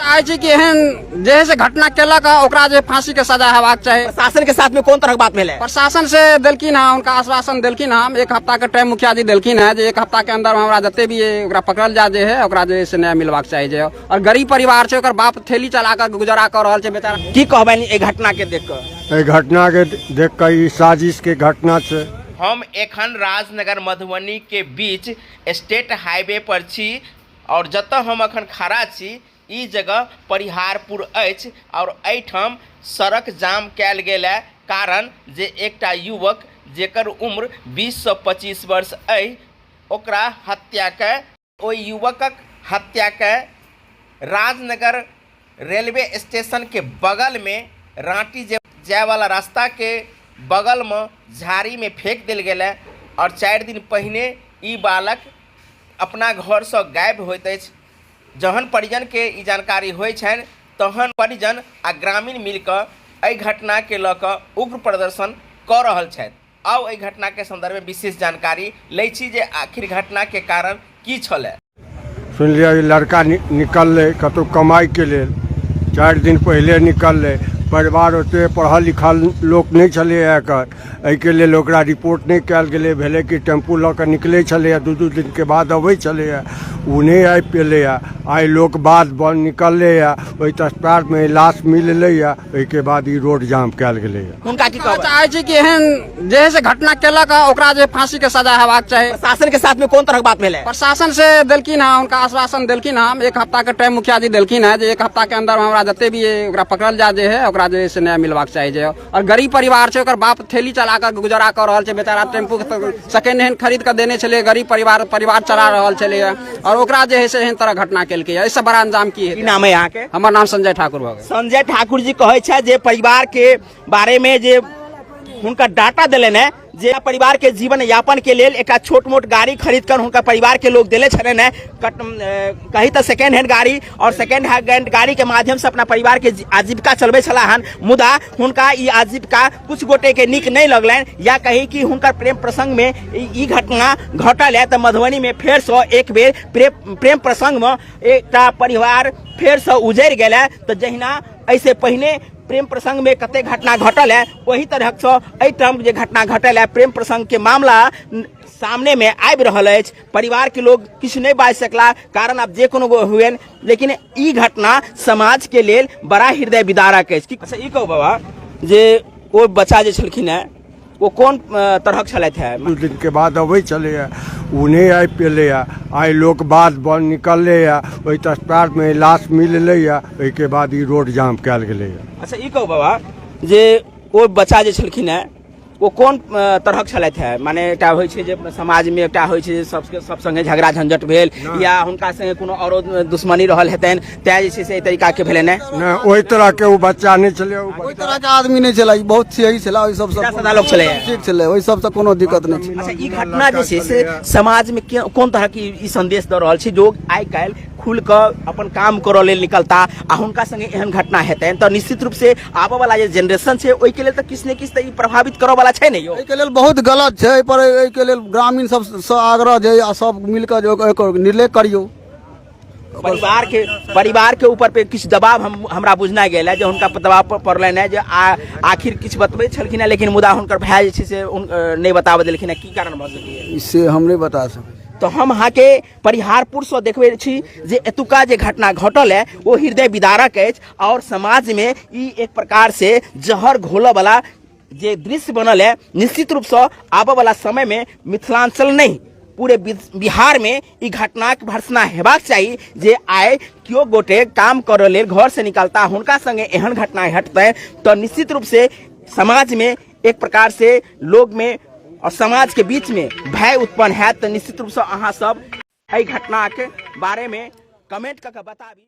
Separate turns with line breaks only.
चाहे छी कि एहन जैसे घटना केलक ओकरा जे फांसी के सजा हेबाक चाही।
प्रशासन के साथ में कोन तरह बात भेलै?
प्रशासन से देलखिन है, उनका आश्वासन देलखिन है, 1 हफ्ता के टाइम मुखिया जी देलखिन है जे 1 हफ्ता के अंदर हमरा जते भी ओकरा पकड़ल जा जे है ओकरा जे से न्याय मिलवाक चाही जे। और गरीब परिवार छै, ओकर बाप थैली चला कर गुजारा कर रहल छै बेचारा।
की कहबनि ए घटना के देख कऽ?
एहि घटना के देख कऽ ई साजिश के घटना छै।
हम एखन राजनगर मधुबनी के बीच स्टेट हाईवे पर छी और जतऽ हम अखन खड़ा छी ई जगह परिहारपुर अछि और एहिठाम सड़क जाम कैल गेल है कारण जे एकटा युवक जेकर उम्र 20 से 25 वर्ष अछि ओकरा हत्या के ओहि युवकक हत्या के राजनगर रेलवे स्टेशन के बगल में राँटी जाए वाला रास्ता के बगल में झाड़ी में फेंक दिल गेल है और 4 दिन पहिने ई बालक अपना घर से गायब होइत अछि। जहन परिजन के ई जानकारी होइ छनि तहन परिजन आ ग्रामीण मिलकर एहि घटना के लऽ कऽ उग्र प्रदर्शन कऽ रहल छथि। आउ एहि घटना के संदर्भ में विशेष जानकारी लै छी जे आखिर घटना के कारण की छलै।
सुन लिया लड़का निकललै कतौ कमाई के लेल, 4 दिन पहले निकललै। परिवार ओते पढ़ल लिखल लोक नहीं छलै एकर, एहिके लेल ओकरा रिपोर्ट नहीं कयल गेलै। भेलै कि टेम्पू लऽ कऽ निकलै छलैए, 2 दिन के बाद अबै छलैए, ओ नहीं आबि पेलैए। आइ लोक बाद निकललैए, ओहि तत्काल में लाश मिललैए, ओहिके बाद ई रोड जाम कयल गेलैए।
हुनका की कहबै?
चाहे छी कि एहन जैसे घटना केलक ओकरा जे फांसी के सजा हेबाक चाही।
प्रशासन के साथ में कोन तरह बात भेलै?
प्रशासन से देलखिन है, उनका आश्वासन देलखिन है, 1 हफ्ता के टाइम मुखिया जी देलखिन है जे 1 हफ्ता के अंदर हमरा जते भी ओकरा पकड़ल जा जे है ओकरा जे से न्याय मिलवाक चाही जे। और गरीब परिवार छै, ओकर बाप थैली चला कर गुजारा कर रहल छै बेचारा। टेम्पू सेकेंड हैंड खरीद कर देने छलै, गरीब परिवार चला रहल छलै और ओकरा जे है से एहन तरह घटना केलकै। इससे बड़ा अंजाम की है?
की नाम है यहाँ के?
हमर नाम संजय ठाकुर भऽ गेल।
संजय ठाकुर जी कहै छै जे परिवार के बारे में जे हुनका डाटा देलनि है जे परिवार के जीवन यापन के लेल एक छोट मोट गाड़ी खरीद कर हुनका परिवार के लोग दिले छलनि है। कहीं तो सेकेंड हैंड गाड़ी और सेकेंड हैंड गाड़ी के माध्यम से अपना परिवार के आजीविका चलबे छला हन। मुदा हुनका ई आजीविका कुछ गोटे के नीक नहीं लगलनि या कहीं कि हुनकर प्रेम प्रसंग में ई घटना घटल है। तो मधुबनी में फेर से एक बेर प्रेम प्रसंग में एक परिवार फेर से उजड़ गया है। तो जहिना ऐसे पहले प्रेम प्रसंग में कते घटना घटल है वही तरह से एहिठाम जे घटना घटल है प्रेम प्रसंग के मामला सामने में आबि रहल अछि। परिवार के लोग किछु नहीं बाजि सकला कारण अब जे कोनो हुए, लेकिन ई घटना समाज के लेल बड़ा हृदय विदारक अछि। अच्छा ई कहू बाबा जे ओ बच्चा जे छलखिन है वो कोन तरहक छलथि है?
2 दिन के बाद अबै छलैए, ओ नहीं आबि पेलैए। आइ लोक बाद निकललैए, ओहि तत्काल में लाश मिललैए, ओहिके बाद ई रोड जाम कयल गेलैए।
अच्छा ई कहू बाबा जे ओ बच्चा जे छलखिन है वो कोन तरहक छलथि है? माने एकटा होइ छै जे समाज में एकटा होइ छै जे सब संगे झगड़ा झंझट भेल या हुनका संगे कोनो औरो दुश्मनी रहल हेतनि तैं जे छै से एहि तरीका के भेलै ने?
ओहि तरह के ओ बच्चा नहीं छलै,
ओहि तरह के आदमी नहीं छलै, बहुत सही छलै, ओहि सब
सदा लोग छलै,
ठीक छलै, ओहि सब से कोनो दिक्कत नहीं छै।
अच्छा ई घटना जे छै से समाज में कोन तरह की ई संदेश दऽ रहल छै? लोग आइ काल्हि खुल कर अपन काम करऽ लेल निकलता आ हुनका संगे एहन घटना हेतनि तो निश्चित रूप से आबऽ वाला जे जनरेशन छै ओहि के लेल तो किछु ने किछु तो ई प्रभावित करऽ वाला छै नहीं?
एहि के लेल बहुत गलत छै, पर एहि के लेल ग्रामीण सब से आग्रह जे सब मिलकर जो एकर निर्णय करियो।
परिवार के ऊपर पे किछु दबाव हमरा बुझना गेल है जे हुनका दबाव पड़लनि है जे आखिर किछु बतबै छलखिन है लेकिन मुदा हुनकर भाई जे छै से नहीं बताबऽ देलखिन है। की कारण भऽ सकैए?
इससे हम नहीं बता सकते।
तो हम अहाँ के परिहारपुर से देखबे छी जे एतुका जे घटना घटल है वो हृदय विदारक अछि और समाज में ई एक प्रकार से जहर घोलऽ वाला जे दृश्य बनल है। निश्चित रूप से आबऽ वाला समय में मिथिलांचल नहीं पूरे बिहार में ई घटना के भर्सना हेबाक चाहिए जे आइ कियो गोटे काम करऽ लेल घर से निकलता हुनका संगे एहन घटना घटतै तो निश्चित रूप से समाज में एक प्रकार से लोग में और समाज के बीच में भय उत्पन्न है। तो निश्चित रूप से अहाँ सब एहि घटना के बारे में कमेंट करके बताबी।